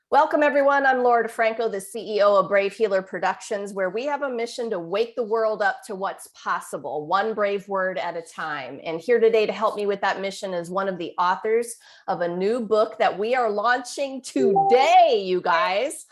Welcome, everyone. I'm Laura DeFranco, the CEO of Brave Healer Productions, where we have a mission to wake the world up to what's possible, one brave word at a time. And here today to help me with that mission is one of the authors of a new book that we are launching today, you guys,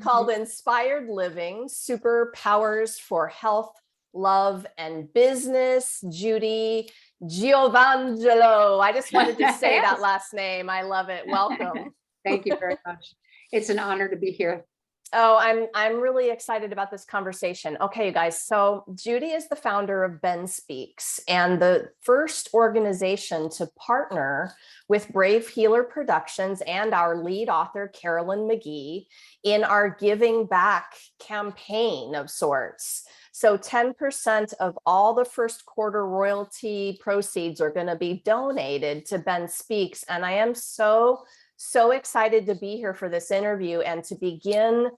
called Inspired Living: Superpowers for Health, Love, and Business. Judy Giovangelo. I just wanted to say that last name. I love it. Welcome. Thank you very much. It's an honor to be here. Oh, I'm really excited about this conversation. Okay, you guys. So Judy is the founder of Ben Speaks, and the first organization to partner with Brave Healer Productions and our lead author, Carolyn McGee, in our Giving Back campaign of sorts. So 10% of all the first quarter royalty proceeds are going to be donated to Ben Speaks. And I am so excited to be here for this interview and to begin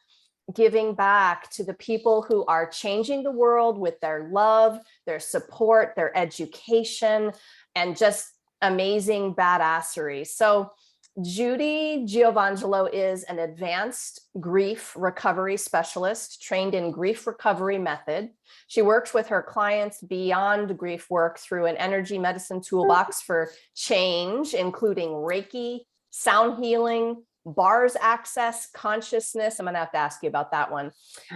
giving back to the people who are changing the world with their love, their support, their education, and just amazing badassery. So Judy Giovangelo is an advanced grief recovery specialist trained in grief recovery method. She works with her clients beyond grief work through an energy medicine toolbox for change, including Reiki, sound healing, bars access, consciousness. I'm going to have to ask you about that one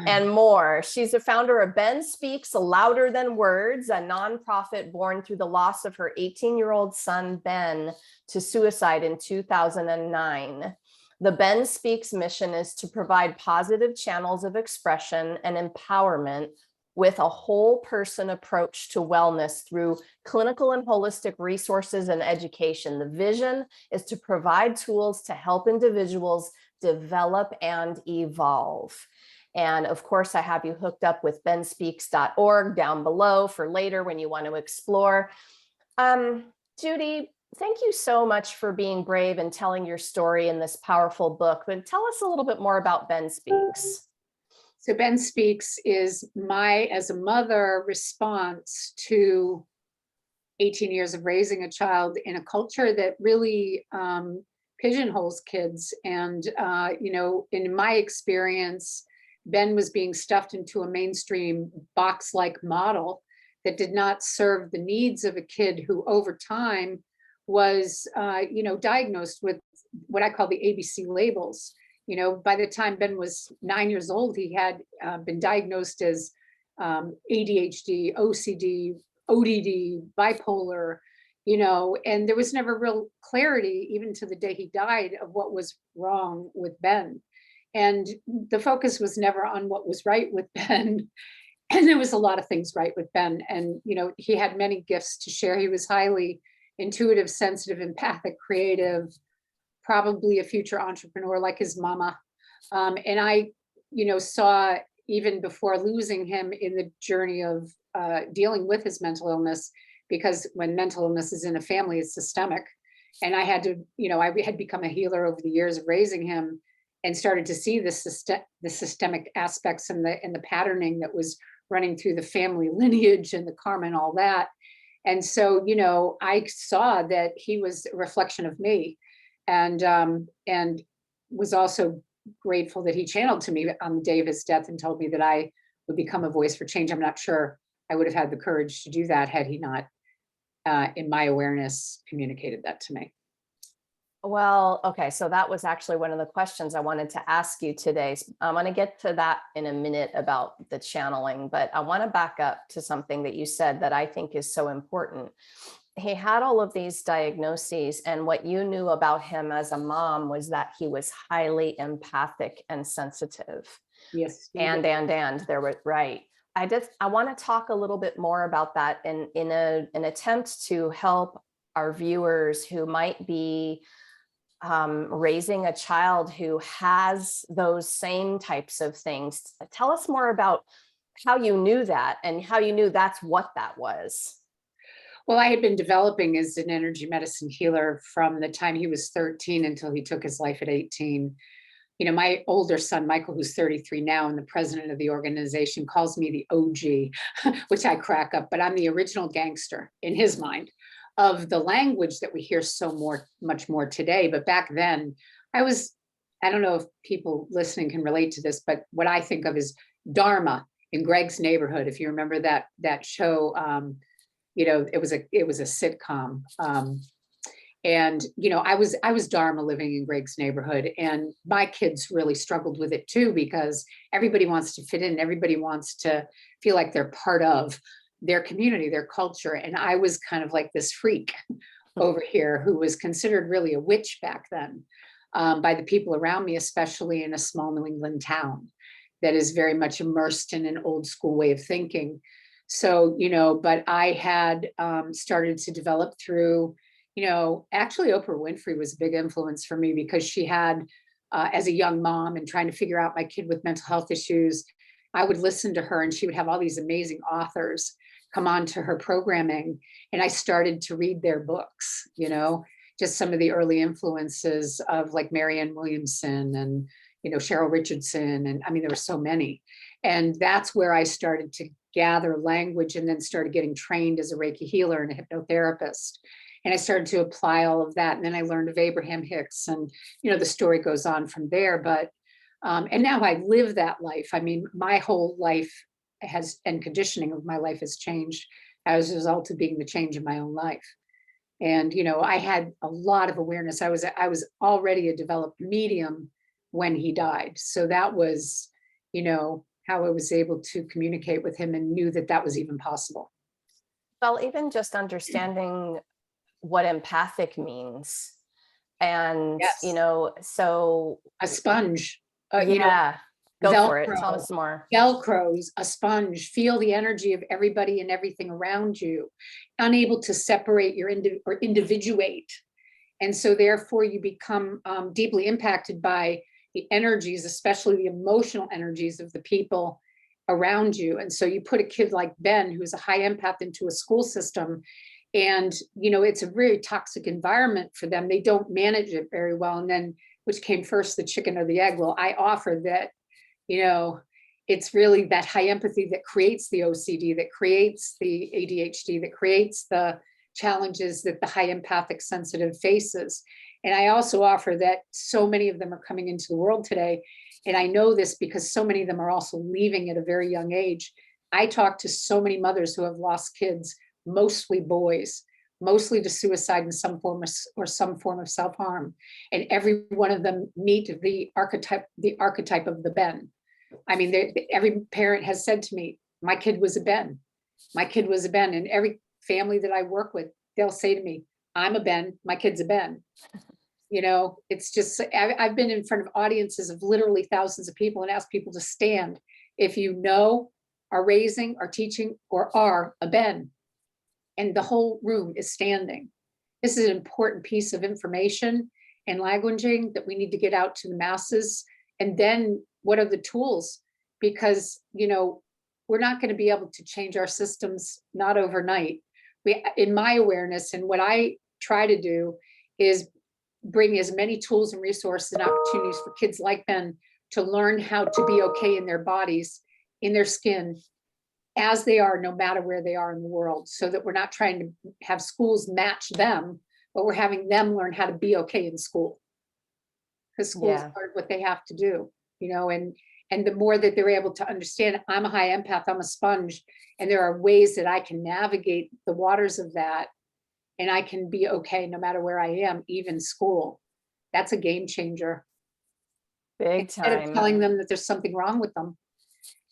and more. She's the founder of Ben Speaks Louder Than Words, a nonprofit born through the loss of her 18-year-old son, Ben, to suicide in 2009. The Ben Speaks mission is to provide positive channels of expression and empowerment with a whole person approach to wellness through clinical and holistic resources and education. The vision is to provide tools to help individuals develop and evolve. And of course, I have you hooked up with benspeaks.org down below for later when you want to explore. Judy, thank you so much for being brave and telling your story in this powerful book. But tell us a little bit more about Ben Speaks. So Ben Speaks is my, as a mother, response to 18 years of raising a child in a culture that really pigeonholes kids. And, in my experience, Ben was being stuffed into a mainstream box-like model that did not serve the needs of a kid who over time was, diagnosed with what I call the ABC labels. By the time Ben was 9 years old, he had been diagnosed as ADHD, OCD, ODD, bipolar, and there was never real clarity, even to the day he died, of what was wrong with Ben. And the focus was never on what was right with Ben. And there was a lot of things right with Ben. And, he had many gifts to share. He was highly intuitive, sensitive, empathic, creative, probably a future entrepreneur like his mama. And I, saw even before losing him in the journey of dealing with his mental illness, because when mental illness is in a family, it's systemic. And I had to, I had become a healer over the years of raising him and started to see the systemic aspects and the patterning that was running through the family lineage and the karma and all that. And so, I saw that he was a reflection of me. And was also grateful that he channeled to me on the day of his death and told me that I would become a voice for change. I'm not sure I would have had the courage to do that had he not, in my awareness, communicated that to me. Well, okay, so that was actually one of the questions I wanted to ask you today. I'm going to get to that in a minute about the channeling, but I want to back up to something that you said that I think is so important. He had all of these diagnoses, and what you knew about him as a mom was that he was highly empathic and sensitive. Yes. And there was, right. I want to talk a little bit more about that in an attempt to help our viewers who might be raising a child who has those same types of things. Tell us more about how you knew that and how you knew that's what that was. Well, I had been developing as an energy medicine healer from the time he was 13 until he took his life at 18. My older son, Michael, who's 33 now, and the president of the organization, calls me the OG, which I crack up, but I'm the original gangster in his mind of the language that we hear much more today. But back then, I was I don't know if people listening can relate to this, but what I think of is Dharma in Greg's Neighborhood. If you remember that show, it was a sitcom. And I was Dharma living in Greg's Neighborhood, and my kids really struggled with it too, because everybody wants to fit in, everybody wants to feel like they're part of their community, their culture. And I was kind of like this freak over here who was considered really a witch back then, by the people around me, especially in a small New England town that is very much immersed in an old school way of thinking. So, but I had started to develop through, actually Oprah Winfrey was a big influence for me, because she had, as a young mom and trying to figure out my kid with mental health issues, I would listen to her, and she would have all these amazing authors come on to her programming. And I started to read their books, just some of the early influences of like Marianne Williamson and, Cheryl Richardson. And I mean, there were so many. And that's where I started to gather language, and then started getting trained as a Reiki healer and a hypnotherapist. And I started to apply all of that. And then I learned of Abraham Hicks, and, the story goes on from there. But, and now I live that life. I mean, my whole life and conditioning of my life has changed as a result of being the change in my own life. And, I had a lot of awareness. I was already a developed medium when he died. So that was, how I was able to communicate with him, and knew that that was even possible. Well, even just understanding what empathic means. And, Yes. so A sponge, yeah, go for it. Velcro. Tell us more. Velcro's a sponge. Feel the energy of everybody and everything around you, unable to separate or individuate. And so therefore you become deeply impacted by the energies, especially the emotional energies of the people around you. And so you put a kid like Ben, who's a high empath, into a school system, and it's a very toxic environment for them. They don't manage it very well. And then, which came first, the chicken or the egg? Well, I offer that, it's really that high empathy that creates the OCD, that creates the ADHD, that creates the challenges that the high empathic sensitive faces. And I also offer that so many of them are coming into the world today. And I know this because so many of them are also leaving at a very young age. I talk to so many mothers who have lost kids, mostly boys, mostly to suicide in some form of self-harm. And every one of them meet the archetype of the Ben. I mean, every parent has said to me, my kid was a Ben. My kid was a Ben. And every family that I work with, they'll say to me, I'm a Ben, my kid's a Ben. It's just, I've been in front of audiences of literally thousands of people and asked people to stand if are raising, are teaching, or are a Ben. And the whole room is standing. This is an important piece of information and languaging that we need to get out to the masses. And then what are the tools? Because, we're not going to be able to change our systems, not overnight. In my awareness, and what I try to do is bring as many tools and resources and opportunities for kids like Ben to learn how to be okay in their bodies, in their skin, as they are, no matter where they are in the world, so that we're not trying to have schools match them, but we're having them learn how to be okay in school. Because schools are what they have to do, and the more that they're able to understand, I'm a high empath, I'm a sponge, and there are ways that I can navigate the waters of that, and I can be okay no matter where I am, even school. That's a game changer. Big Instead of time. telling them that there's something wrong with them.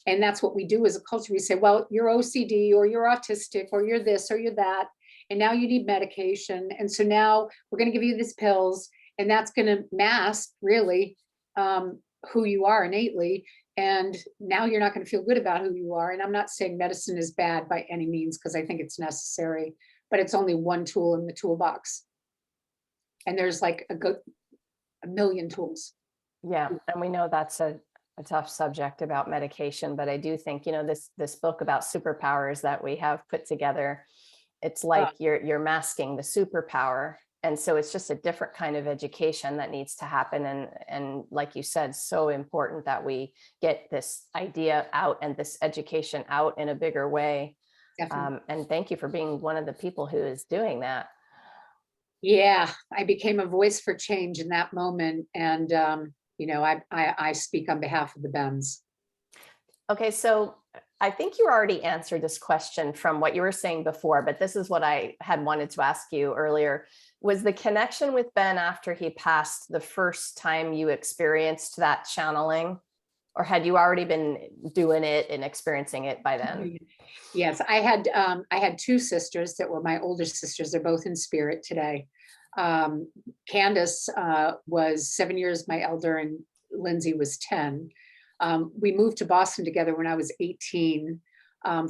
And that's what we do as a culture. We say, well, you're OCD, or you're autistic, or you're this, or you're that, and now you need medication. And so now we're going to give you these pills, and that's going to mask really who you are innately. And now you're not going to feel good about who you are. And I'm not saying medicine is bad by any means, because I think it's necessary, but it's only one tool in the toolbox. And there's like a million tools. Yeah. And we know that's a tough subject about medication, but I do think, this book about superpowers that we have put together, it's like you're masking the superpower. And so it's just a different kind of education that needs to happen. And like you said, so important that we get this idea out and this education out in a bigger way. And thank you for being one of the people who is doing that. Yeah, I became a voice for change in that moment. And I speak on behalf of the Bens. Okay, so I think you already answered this question from what you were saying before, but this is what I had wanted to ask you earlier. Was the connection with Ben after he passed the first time you experienced that channeling, or had you already been doing it and experiencing it by then? Yes, I had two sisters that were my older sisters. They're both in spirit today. Candace was 7 years my elder, and Lindsay was 10. We moved to Boston together when I was 18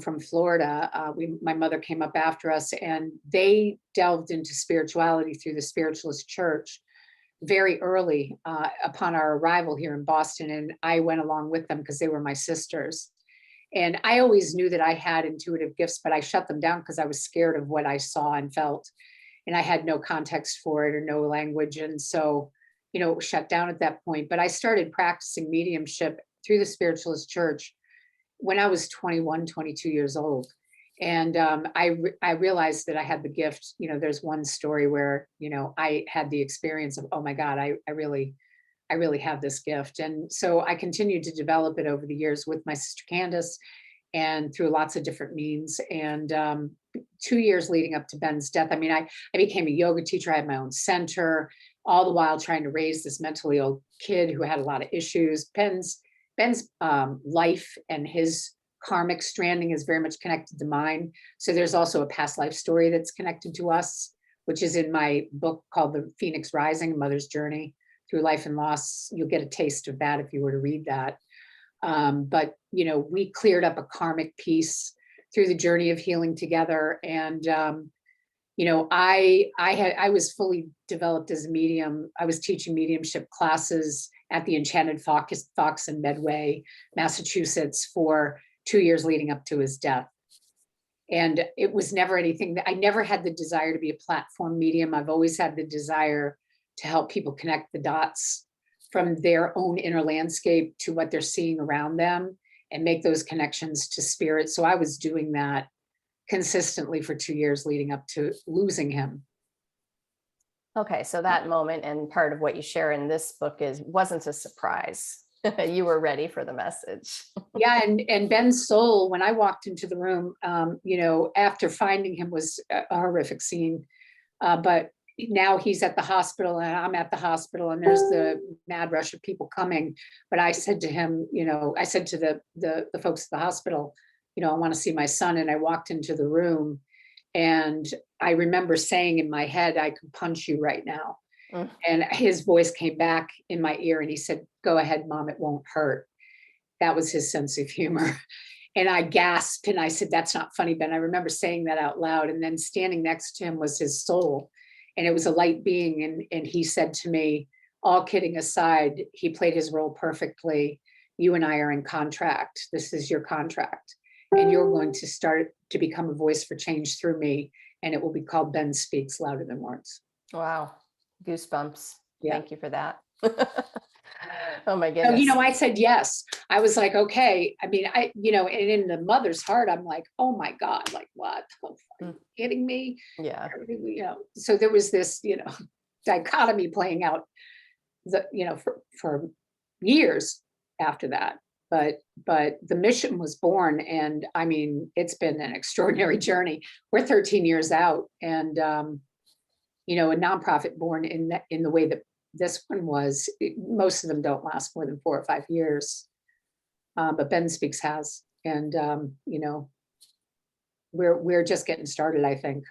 from Florida. My mother came up after us, and they delved into spirituality through the Spiritualist Church very early upon our arrival here in Boston. And I went along with them because they were my sisters. And I always knew that I had intuitive gifts, but I shut them down because I was scared of what I saw and felt. And I had no context for it or no language. And so, it was shut down at that point. But I started practicing mediumship through the Spiritualist Church when I was 21, 22 years old. And I realized that I had the gift. There's one story where, I had the experience of, oh my God, I really have this gift. And so I continued to develop it over the years with my sister Candace and through lots of different means. And 2 years leading up to Ben's death, I became a yoga teacher. I had my own center, all the while trying to raise this mentally ill kid who had a lot of issues. Ben's life and his karmic stranding is very much connected to mine. So there's also a past life story that's connected to us, which is in my book called The Phoenix Rising, Mother's Journey Through Life and Loss. You'll get a taste of that if you were to read that. But we cleared up a karmic piece through the journey of healing together. And I was fully developed as a medium. I was teaching mediumship classes at the Enchanted Fox in Medway, Massachusetts, for 2 years leading up to his death. And it was never anything that I never had the desire to be a platform medium. I've always had the desire to help people connect the dots from their own inner landscape to what they're seeing around them and make those connections to spirit. So I was doing that consistently for 2 years leading up to losing him. Okay, so that moment and part of what you share in this book wasn't a surprise. You were ready for the message. Yeah, and Ben's soul, when I walked into the room, after finding him was a horrific scene. But now he's at the hospital and I'm at the hospital and there's the mad rush of people coming. But I said to him, I said to the folks at the hospital, I want to see my son. And I walked into the room and I remember saying in my head, I could punch you right now. Mm. And his voice came back in my ear and he said, go ahead, Mom, it won't hurt. That was his sense of humor. And I gasped and I said, that's not funny, Ben. I remember saying that out loud. And then standing next to him was his soul. And it was a light being. And he said to me, all kidding aside, he played his role perfectly. You and I are in contract. This is your contract. And you're going to start to become a voice for change through me. And it will be called Ben Speaks Louder Than Words. Wow. Goosebumps. Yeah. Thank you for that. Oh my goodness. So, I said yes. I was like, okay. And in the mother's heart, I'm like, oh my God, like what? Are you kidding me? Yeah. So there was this, dichotomy playing out for years after that. But the mission was born, and it's been an extraordinary journey. We're 13 years out, and a nonprofit born in the way that this one was. Most of them don't last more than 4 or 5 years, but Ben Speaks has, and we're just getting started, I think.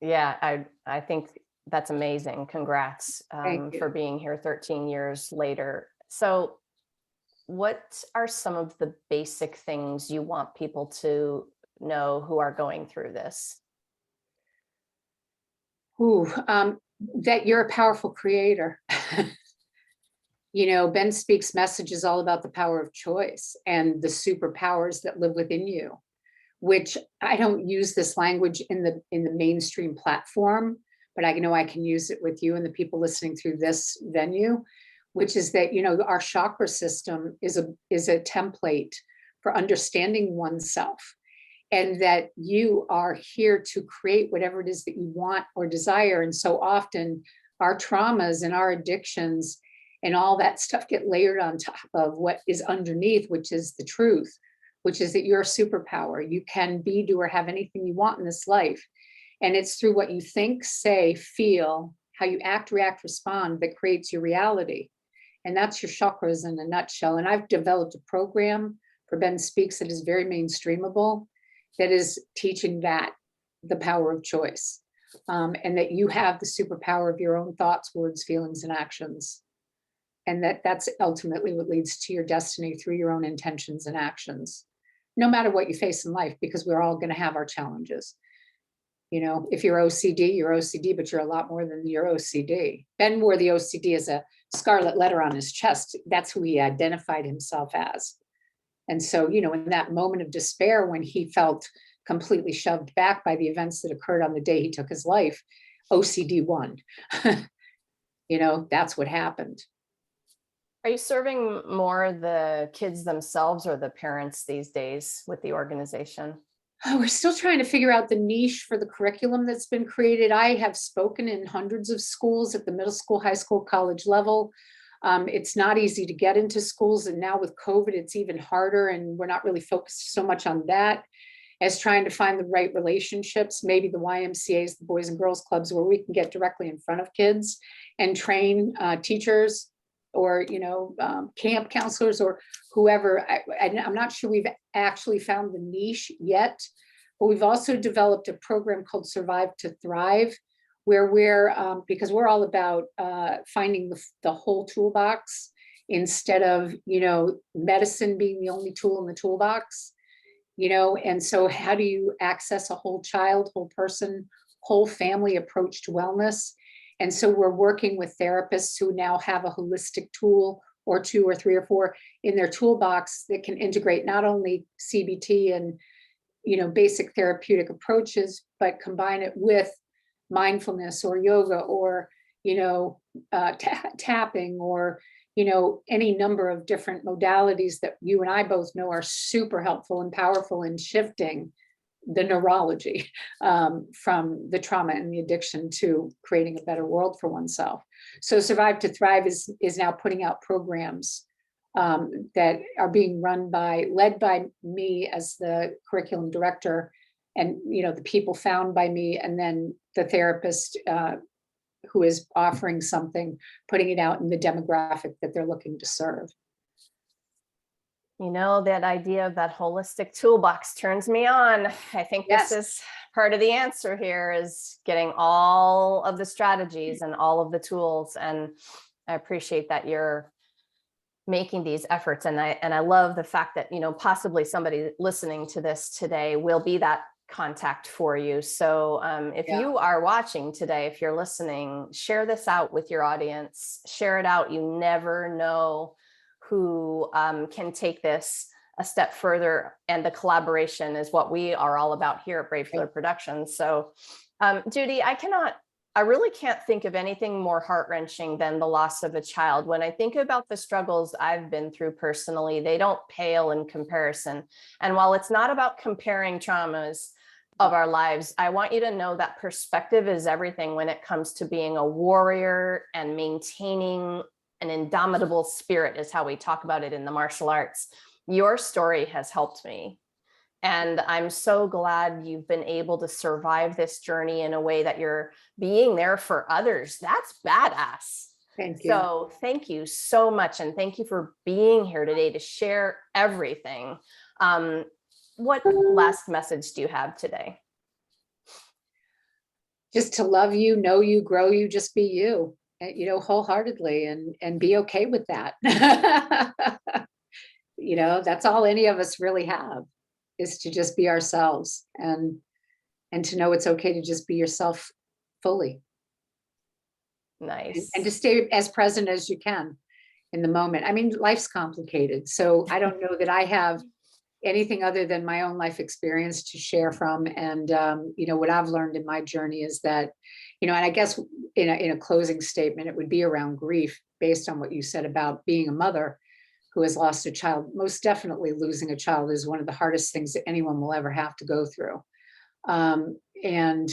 Yeah, I think that's amazing. Congrats for being here 13 years later. So what are some of the basic things you want people to know who are going through this? That you're a powerful creator. Ben Speaks' message is all about the power of choice and the superpowers that live within you, which I don't use this language in the mainstream platform, but I know I can use it with you and the people listening through this venue, which is that, our chakra system is a template for understanding oneself, and that you are here to create whatever it is that you want or desire. And so often our traumas and our addictions and all that stuff get layered on top of what is underneath, which is the truth, which is that you're a superpower. You can be, do, or have anything you want in this life. And it's through what you think, say, feel, how you act, react, respond that creates your reality. And that's your chakras in a nutshell. And I've developed a program for Ben Speaks that is very mainstreamable, that is teaching that, the power of choice, and that you have the superpower of your own thoughts, words, feelings, and actions. And that's ultimately what leads to your destiny through your own intentions and actions, no matter what you face in life, because we're all going to have our challenges. You know, if you're you're OCD, but you're a lot more than your OCD. Ben wore the OCD as a scarlet letter on his chest. That's who he identified himself as. And so, you know, in that moment of despair, when he felt completely shoved back by the events that occurred on the day he took his life, OCD won. You know, that's what happened. Are you serving more the kids themselves or the parents these days with the organization? Oh, we're still trying to figure out the niche for the curriculum that's been created. I have spoken in hundreds of schools at the middle school, high school, college level. It's not easy to get into schools. And now with COVID, it's even harder. And we're not really focused so much on that as trying to find the right relationships, maybe the YMCAs, the Boys and Girls Clubs, where we can get directly in front of kids and train teachers or, you know, camp counselors or whoever. I'm not sure we've actually found the niche yet, but we've also developed a program called Survive to Thrive, where we're, because we're all about finding the whole toolbox instead of, you know, medicine being the only tool in the toolbox, you know. And so how do you access a whole child, whole person, whole family approach to wellness? And so we're working with therapists who now have a holistic tool or two or three or four in their toolbox that can integrate not only CBT and, you know, basic therapeutic approaches, but combine it with mindfulness or yoga or, you know, tapping or, you know, any number of different modalities that you and I both know are super helpful and powerful in shifting the neurology from the trauma and the addiction to creating a better world for oneself. So Survive to Thrive is now putting out programs that are being led by me as the curriculum director, and, you know, the people found by me, and then the therapist who is offering something, putting it out in the demographic that they're looking to serve. You know, that idea of that holistic toolbox turns me on. I think this is part of the answer here, is getting all of the strategies and all of the tools. And I appreciate that you're making these efforts. And I love the fact that, you know, possibly somebody listening to this today will be that contact for you. So if you are watching today, if you're listening, share this out with your audience, share it out. You never know who can take this a step further. And the collaboration is what we are all about here at Brave Healer Productions. So Judy, I really can't think of anything more heart-wrenching than the loss of a child. When I think about the struggles I've been through personally, they don't pale in comparison. And while it's not about comparing traumas of our lives, I want you to know that perspective is everything when it comes to being a warrior and maintaining an indomitable spirit, is how we talk about it in the martial arts. Your story has helped me. And I'm so glad you've been able to survive this journey in a way that you're being there for others. That's badass. Thank you. So thank you so much. And thank you for being here today to share everything. What last message do you have today? Just to love you, know you, grow you, just be you, you know, wholeheartedly, and be okay with that. You know, that's all any of us really have, is to just be ourselves, and to know it's okay to just be yourself fully. Nice. And to stay as present as you can in the moment. I mean, life's complicated, so I don't know that I have anything other than my own life experience to share from. And you know, what I've learned in my journey is that, you know, and I guess in a closing statement, it would be around grief, based on what you said about being a mother who has lost a child. Most definitely losing a child is one of the hardest things that anyone will ever have to go through. And,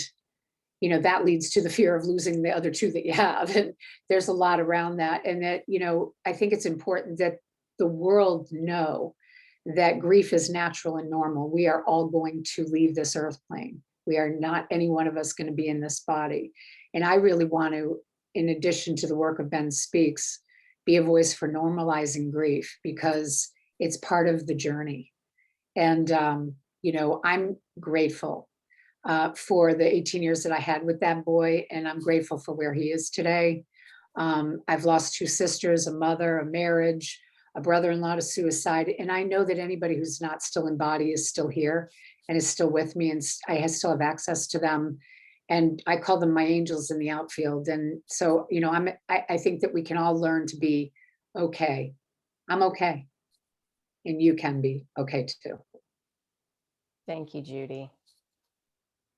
you know, that leads to the fear of losing the other two that you have. And there's a lot around that. And that, you know, I think it's important that the world know that grief is natural and normal. We are all going to leave this earth plane. We are not any one of us going to be in this body. And I really want to, in addition to the work of Ben Speaks, be a voice for normalizing grief, because it's part of the journey. And, you know, I'm grateful for the 18 years that I had with that boy, and I'm grateful for where he is today. I've lost two sisters, a mother, a marriage, a brother-in-law to suicide. And I know that anybody who's not still in body is still here and is still with me, and I still have access to them. And I call them my angels in the outfield. And so, you know, I think that we can all learn to be okay. I'm okay. And you can be okay too. Thank you, Judy.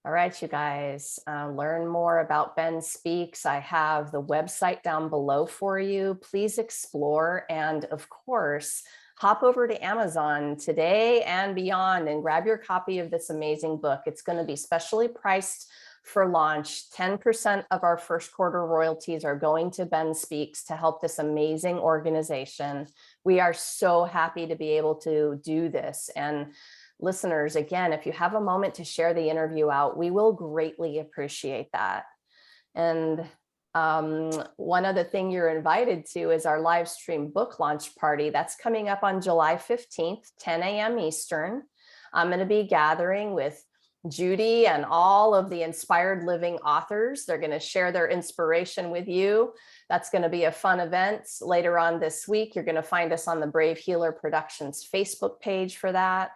All right, you guys, learn more about Ben Speaks. I have the website down below for you. Please explore. And of course, hop over to Amazon today and beyond and grab your copy of this amazing book. It's going to be specially priced for launch. 10% of our first quarter royalties are going to Ben Speaks to help this amazing organization. We are so happy to be able to do this. And listeners, again, if you have a moment to share the interview out, we will greatly appreciate that. And one other thing you're invited to is our live stream book launch party. That's coming up on July 15th, 10 a.m. Eastern. I'm going to be gathering with Judy and all of the inspired living authors. They're going to share their inspiration with you. That's going to be a fun event later on this week. You're going to find us on the Brave Healer Productions Facebook page for that.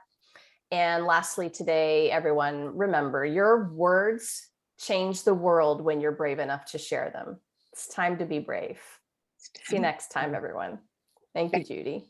And lastly, today, everyone, remember, your words change the world when you're brave enough to share them. It's time to be brave. See you next time, everyone. Thank you, Judy.